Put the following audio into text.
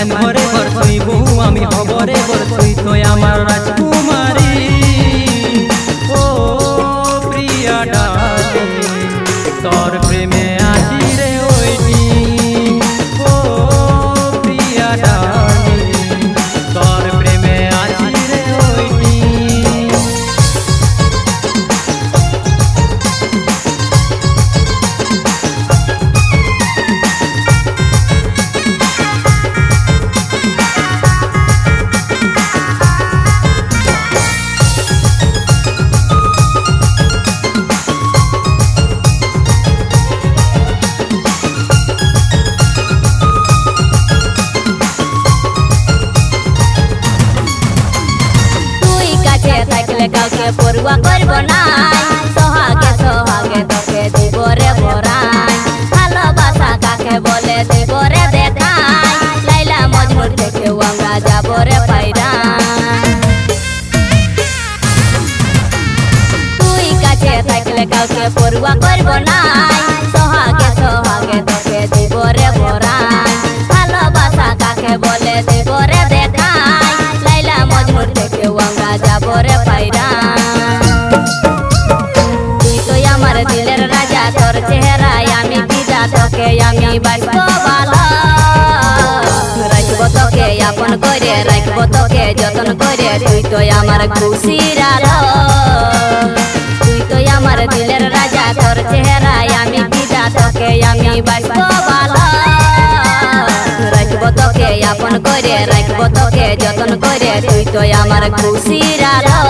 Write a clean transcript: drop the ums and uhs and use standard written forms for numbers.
মান ভরে বর তুই বউ আমি হবরে বর তুই তো আমার রাজকুমারী ও প্রিয়া ডাকে তোর প্রেমে আছি রে ওইটি ও প্রিয়া ডাকে তোর প্রেমে আছি রে ওইটি কাউকে পড়ুয়া করব না সোহাগে সোহাগে তোকে দিব রে ভরাই ভালোবাসা কাকে বলে দিব রে দেখাই লাইলা মজনুর থেকে আমরা যাব রে পাইরা তুই কাছে থাকলে কাউকে পড়ুয়া করব না সোহাগে সোহাগে তোকে দিব রে ভরাই ভালোবাসা কাকে বলে দিব রে দেখাই লাইলা মজনুর থেকে আমরা যাব রে পাইরা তুই তো আমার দিলের রাজা তোর চেহারায় আমি দিদা তোকে আমি বাসব ভালো রাখব তোকে আপন করে রাখব তোকে যতন করে তুই তো আমার খুশির আলো তুই তো আমার দিলের রাজা তোর চেহারায় আমি দিদা তোকে আমি বাসব ভালো রাখব তোকে আপন করে রাখব তোকে যতন করে তুই তো আমার খুশির আলো